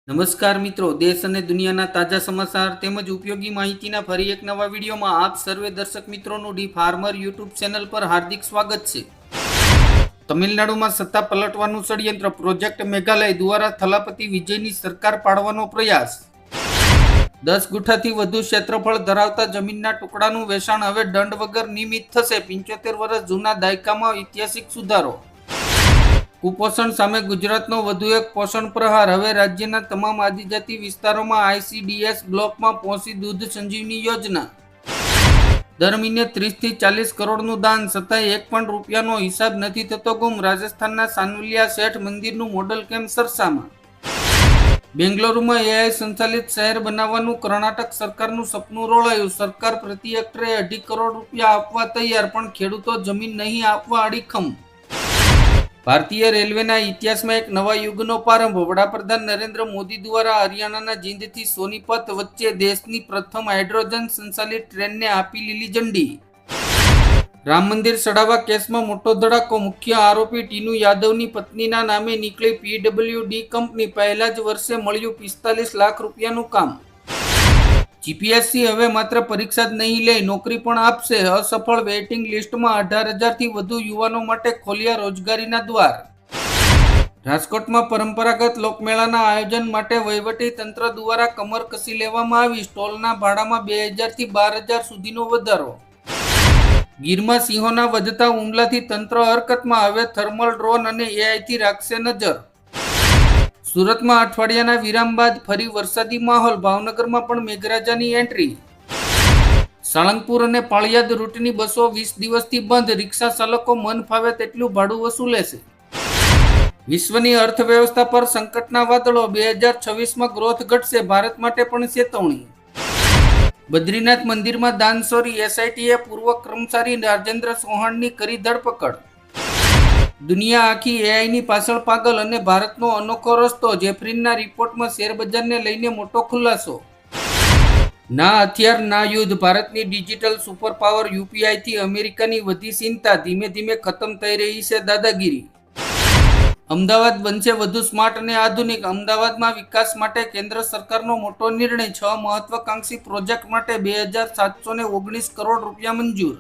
નમસ્કાર મિત્રો, દેશ અને દુનિયાના તાજા સમાચાર તેમજ ઉપયોગી માહિતીના ફરી એક નવા વિડીયોમાં આપ સર્વે દર્શક મિત્રોનું ડી ફાર્મર યુટ્યુબ ચેનલ પર હાર્દિક સ્વાગત છે. તમિલનાડુમાં સત્તા પલટવાનું ષડયંત્ર, પ્રોજેક્ટ મેઘાલય દ્વારા થલાપતિ વિજયની સરકાર પાડવાનો પ્રયાસ. 10 ગુઠાથી વધુ ક્ષેત્રફળ ધરાવતા જમીનના ટુકડાનું વેચાણ હવે દંડ વગર નિયમિત થશે. 75 વર્ષ જૂના દાયકામાં ઐતિહાસિક સુધારો. કુપોષણ સામે ગુજરાતનો વધુ એક પોષણ પ્રહાર. હવે રાજ્યના તમામ આદિજાતિ વિસ્તારોમાં ICDS બ્લોકમાં પહોંચી દૂધ સંજીવની યોજના. દર મહિને 30 થી 40 કરોડનું દાન, છતાંય એક પણ રૂપિયાનો હિસાબ નથી થતો ગુમ. રાજસ્થાનના સાનવલિયા શેઠ મંદિરનું મોડલ કેમ સરસામાં. બેંગલુરુમાં AI સંચાલિત શહેર બનાવવાનું કર્ણાટક સરકારનું સપનું રોળાયું. સરકાર પ્રતિ હેક્ટરે 2.5 કરોડ રૂપિયા આપવા તૈયાર, પણ ખેડૂતો જમીન નહીં આપવા અડીખમ. ભારતીય રેલવેના ઇતિહાસમાં એક નવા યુગનો પ્રારંભ. વડાપ્રધાન નરેન્દ્ર મોદી દ્વારા હરિયાણાના જીંદથી સોનીપત વચ્ચે દેશની પ્રથમ હાઇડ્રોજન સંચાલિત ટ્રેનને આપી લીલી ઝંડી. રામ મંદિર સડાવા કેસમાં મોટો ધડાકો. મુખ્ય આરોપી ટીનુ યાદવની પત્નીના નામે નીકળી PWD કંપની. પહેલા જ વર્ષે મળ્યું 45 લાખ રૂપિયાનું કામ. GPSC હવે માત્ર પરીક્ષા જ નહીં લે, નોકરી પણ આપશે. અસફળ વેઇટિંગ લિસ્ટમાં 18,000થી વધુ યુવાનો માટે ખોલ્યા રોજગારીના દ્વાર. રાજકોટમાં પરંપરાગત લોકમેળાના આયોજન માટે વહીવટી તંત્ર દ્વારા કમર કસી લેવામાં આવી. સ્ટોલના ભાડામાં 2,000થી 12,000 સુધીનો વધારો. ગીરમાં સિંહોના વધતા હુમલાથી તંત્ર હરકતમાં. હવે થર્મલ ડ્રોન અને AIથી રાખશે નજર. સુરતમાં અઠવાડિયાના વિરામ બાદ ફરી વરસાદી માહોલ. ભાવનગરમાં પણ મેઘરાજાની એન્ટ્રી. સાળંગપુર અને પાળિયાદ રૂટની બસો 20 દિવસથી બંધ. રિક્ષા ચાલકો મન ફાવે તેટલું ભાડું વસૂલે છે. વિશ્વની અર્થવ્યવસ્થા પર સંકટના વાદળો. 2026માં ગ્રોથ ઘટશે. ભારત માટે પણ ચેતવણી. બદ્રીનાથ મંદિરમાં દાનચોરી. SITએ પૂર્વ કર્મચારી રાજેન્દ્ર ચૌહાણની કરી ધરપકડ. દુનિયા આખી AIની પાછળ પાગલ અને ભારતનો અનોખો રસ્તો. જેફરીનના રિપોર્ટમાં શેરબજારને લઈને મોટો ખુલાસો. ના હથિયાર ના યુદ્ધ. ભારતની ડિજિટલ સુપર પાવર UPIથી અમેરિકાની વધી ચિંતા. ધીમે ધીમે ખતમ થઈ રહી છે દાદાગીરી. અમદાવાદ બનશે વધુ સ્માર્ટ અને આધુનિક. અમદાવાદમાં વિકાસ માટે કેન્દ્ર સરકારનો મોટો નિર્ણય. 6 મહત્વાકાંક્ષી પ્રોજેક્ટ માટે 2,719 કરોડ રૂપિયા મંજૂર.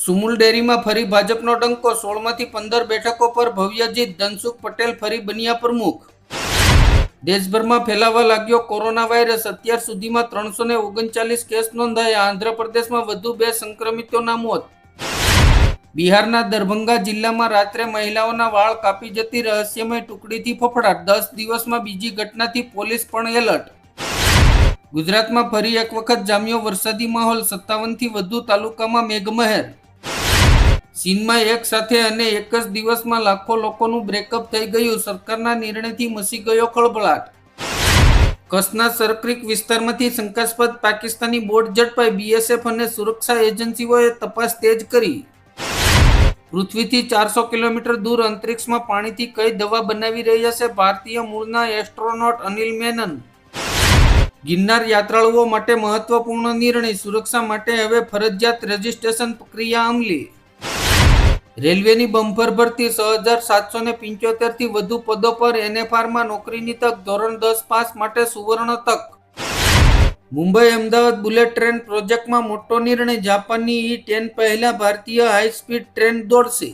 સુમુલ ડેરીમાં ફરી ભાજપનો ડંકો. 16માંથી 15 બેઠકો પર ભવ્ય જીત. ધનસુખ પટેલ ફરી બન્યા પ્રમુખ. દેશભરમાં ફેલાવા લાગ્યો કોરોના વાયરસ. અત્યાર સુધીમાં 339 કેસ નોંધાયા. આંધ્રપ્રદેશમાં વધુ 2 સંક્રમિતોના મોત. બિહારના દરભંગા જિલ્લામાં રાત્રે મહિલાઓના વાળ કાપી જતી રહસ્યમય ટુકડીથી ફફડાટ. 10 દિવસમાં બીજી ઘટનાથી પોલીસ પણ એલર્ટ. ગુજરાતમાં ફરી એક વખત જામ્યો વરસાદી માહોલ. 57થી વધુ તાલુકામાં મેઘમહેર. ચીનમાં એક સાથે અને એક જ દિવસમાં લાખો લોકોનું બ્રેકઅપ થઈ ગયું. સરકારના નિર્ણયથી મચી ગયો ખળભળાટ. કચ્છના સરક્રીક વિસ્તારમાંથી શંકાસ્પદ પાકિસ્તાની બોટ ઝડપાઈ. BSF અને સુરક્ષા એજન્સીઓએ તપાસ તેજ કરી. પૃથ્વીથી 400 કિલોમીટર દૂર અંતરિક્ષમાં પાણીથી કઈ દવા બનાવી રહ્યા છે ભારતીય મૂળના એસ્ટ્રોનોટ અનિલ મેનન. ગિરનાર યાત્રાળુઓ માટે મહત્વપૂર્ણ નિર્ણય. સુરક્ષા માટે હવે ફરજિયાત રજીસ્ટ્રેશન પ્રક્રિયા અમલી. રેલવેની બમ્પર ભરતી. 6,775થી વધુ પદો પર NFRમાં નોકરીની તક. ધોરણ 10 પાસ માટે સુવર્ણ તક. મુંબઈ અમદાવાદ બુલેટ ટ્રેન પ્રોજેક્ટમાં મોટો નિર્ણય. જાપાનની E10 પહેલા ભારતીય હાઈ સ્પીડ ટ્રેન દોડશે.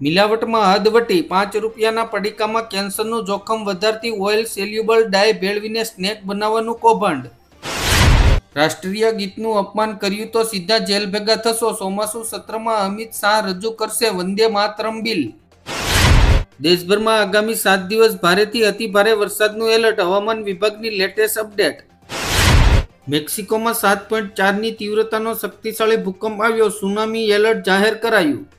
મિલાવટમાં હદવટી. 5 રૂપિયાના પડીકામાં કેન્સરનું જોખમ વધારતી ઓઇલ સેલ્યુબલ ડાય ભેળવીને સ્નેક બનાવવાનું કૌભાંડ. રાષ્ટ્રીય ગીતનું અપમાન કર્યું તો સીધા જેલ ભેગા થશો. ચોમાસુ સત્રમાં અમિત શાહ રજૂ કરશે વંદે માતરમ બિલ. દેશભરમાં આગામી 7 દિવસ ભારેથી અતિભારે વરસાદનું એલર્ટ. હવામાન વિભાગની લેટેસ્ટ અપડેટ. મેક્સિકોમાં 7.4ની તીવ્રતાનો શક્તિશાળી ભૂકંપ આવ્યો. સુનામી એલર્ટ જાહેર કરાયું.